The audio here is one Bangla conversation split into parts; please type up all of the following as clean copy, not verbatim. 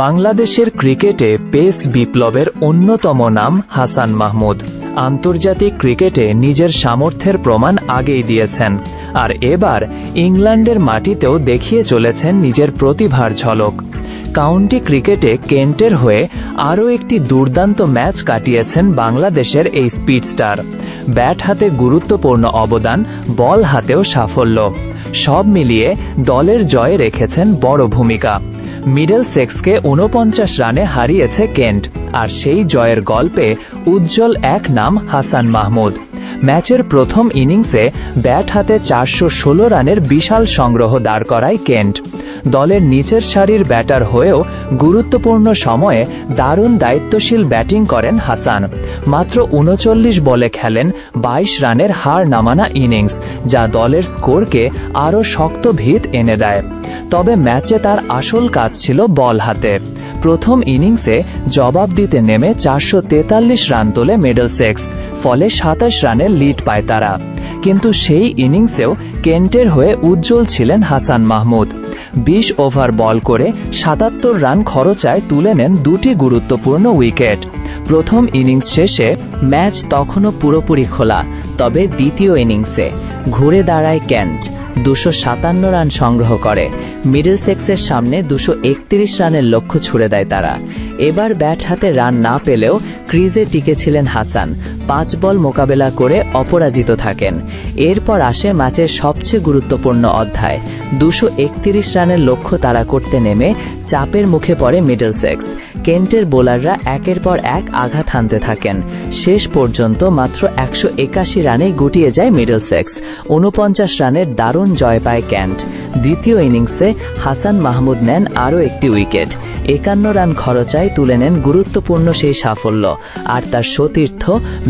বাংলাদেশের ক্রিকেটে পেস বিপ্লবের অন্যতম নাম হাসান মাহমুদ। আন্তর্জাতিক ক্রিকেটে নিজের সামর্থ্যের প্রমাণ আগেই দিয়েছেন, আর এবার ইংল্যান্ডের মাটিতেও দেখিয়ে চলেছেন নিজের প্রতিভার ঝলক। কাউন্টি ক্রিকেটে কেন্টের হয়ে আরও একটি দুর্দান্ত ম্যাচ কাটিয়েছেন বাংলাদেশের এই স্পিডস্টার। ব্যাট হাতে গুরুত্বপূর্ণ অবদান, বল হাতেও সাফল্য, সব মিলিয়ে দলের জয়ে রেখেছেন বড় ভূমিকা। মিডলসেক্সকে ৪৯ রানে হারিয়েছে কেন্ট, আর সেই জয়ের গল্পে উজ্জ্বল এক নাম হাসান মাহমুদ। ম্যাচের প্রথম ইনিংসে ব্যাট হাতে ৪১৬ রানের বিশাল সংগ্রহ দাঁড় করায় কেন্ট। দলের নিচের সারির ব্যাটার হয়েও গুরুত্বপূর্ণ সময়ে দারুণ দায়িত্বশীল ব্যাটিং করেন হাসান। মাত্র ৩৯ বলে খেলেন ২২ রানের হার নামানা ইনিংস, যা দলের স্কোরকে আরও শক্ত ভিত এনে দেয়। তবে ম্যাচে তার আসল কাজ ছিল বল হাতে। প্রথম ইনিংসে জবাব দিতে নেমে ৪৪৩ রান তোলে মিডলসেক্স, ফলে ২৭ রানের লিড পায় তারা। কিন্তু সেই ইনিংসেও কেন্টের হয়ে উজ্জ্বল ছিলেন হাসান মাহমুদ। ২০ ওভার বল করে ৭৭ রান খরচায় তুলে নেন দুটি গুরুত্বপূর্ণ উইকেট। প্রথম ইনিংস শেষে ম্যাচ তখনও পুরোপুরি খোলা, তবে দ্বিতীয় ইনিংসে ঘুরে দাঁড়ায় কেন্ট, ২৫৭ রান সংগ্রহ করে। মিডলসেক্সের সামনে ২৩১ রানের লক্ষ্য ছুড়ে দেয় তারা। এবার ব্যাট হাতে রান না পেলেও ক্রিজে টিকেছিলেন হাসান, ৫ বল মোকাবেলা করে অপরাজিত থাকেন। এরপর আসে ম্যাচের সবচেয়ে গুরুত্বপূর্ণ অধ্যায়। ২৩১ রানের লক্ষ্য তাড়া করতে নেমে চাপের মুখে পড়ে মিডলসেক্স। কেন্টের বোলাররা একের পর এক আঘাত হানতে থাকেন। শেষ পর্যন্ত মাত্র ১৮১ রানেই গুটিয়ে যায় মিডলসেক্স। ৪৯ রানের দারুণ জয় পায় কেন্ট। দ্বিতীয় ইনিংসে হাসান মাহমুদ নেন আরও একটি উইকেট। ৫১ রান খরচায় তুলে নেন গুরুত্বপূর্ণ সেই সাফল্য। আর তার সতীর্থ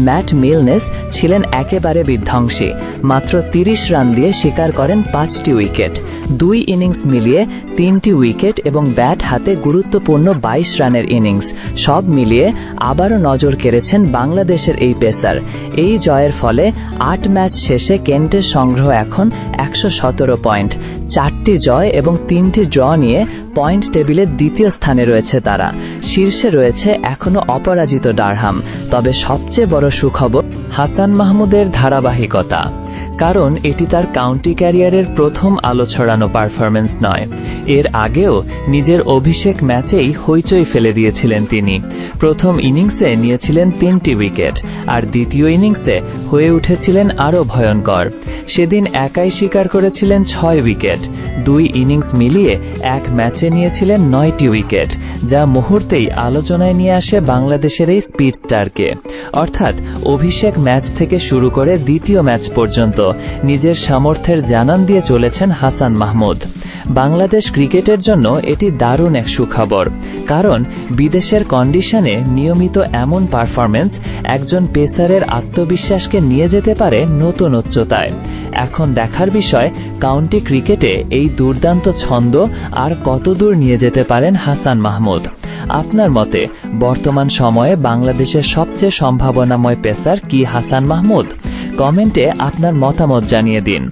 ম্যাট মিলনেস ছিলেন একেবারে বিধ্বংসী। মাত্র ৩০ রান দিয়ে শিকার করেন ৫টি উইকেট। ২ ইনিংস মিলিয়ে ৩টি উইকেট এবং ব্যাট হাতে গুরুত্বপূর্ণ ২২ রানের ইনিংস, সব মিলিয়ে আবারও নজর কেড়েছেন বাংলাদেশের এই পেসার। এই জয়ের ফলে ৮ ম্যাচ শেষে কেন্টের সংগ্রহ এখন ১১৭ পয়েন্ট। ৪টি জয় এবং ৩টি ড্র নিয়ে পয়েন্ট টেবিলে দ্বিতীয় স্থানে রয়েছে তারা। শীর্ষে রয়েছে এখনও অপরাজিত ডারহাম। তবে সবচেয়ে বড় সুখবর হাসান মাহমুদের ধারাবাহিকতা, কারণ এটি তার কাউন্টি ক্যারিয়ারের প্রথম আলো ছড়ানো পারফরমেন্স নয়। এর আগেও নিজের অভিষেক ম্যাচেই হইচই ফেলে দিয়েছিলেন তিনি। প্রথম ইনিংসে নিয়েছিলেন ৩টি উইকেট, আর দ্বিতীয় ইনিংসে হয়ে উঠেছিলেন আরও ভয়ঙ্কর। সেদিন একাই শিকার করেছিলেন ৬ উইকেট। ২ ইনিংস মিলিয়ে এক ম্যাচে নিয়েছিলেন ৯টি উইকেট, যা মুহূর্তেই আলোচনায় নিয়ে আসে বাংলাদেশের এই স্পিডস্টারকে। অর্থাৎ অভিষেক ম্যাচ থেকে শুরু করে দ্বিতীয় ম্যাচ পর্যন্ত নিজের সামর্থ্যের জানান দিয়ে চলেছেন হাসান মাহমুদ। বাংলাদেশ ক্রিকেটের জন্য এটি দারুণ এক সুখবর, কারণ বিদেশের কন্ডিশনে নিয়মিত এমন পারফরমেন্স একজন পেসারের আত্মবিশ্বাসকে নিয়ে যেতে পারে নতুন উচ্চতায়। এখন দেখার বিষয় কাউন্টি ক্রিকেটে এই দুর্দান্ত ছন্দ আর কতদূর নিয়ে যেতে পারেন হাসান মাহমুদ। আপনার মতে বর্তমান সময়ে বাংলাদেশের সবচেয়ে সম্ভাবনাময় পেসার কি হাসান মাহমুদ? কমেন্টে আপনার মতামত জানিয়ে দিন।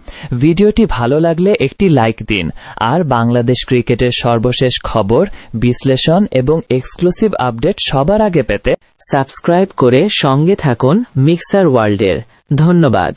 ভিডিওটি ভালো লাগলে একটি লাইক দিন, আর বাংলাদেশ ক্রিকেটের সর্বশেষ খবর, বিশ্লেষণ এবং এক্সক্লুসিভ আপডেট সবার আগে পেতে সাবস্ক্রাইব করে সঙ্গে থাকুন মিক্সার ওয়ার্ল্ডের। ধন্যবাদ।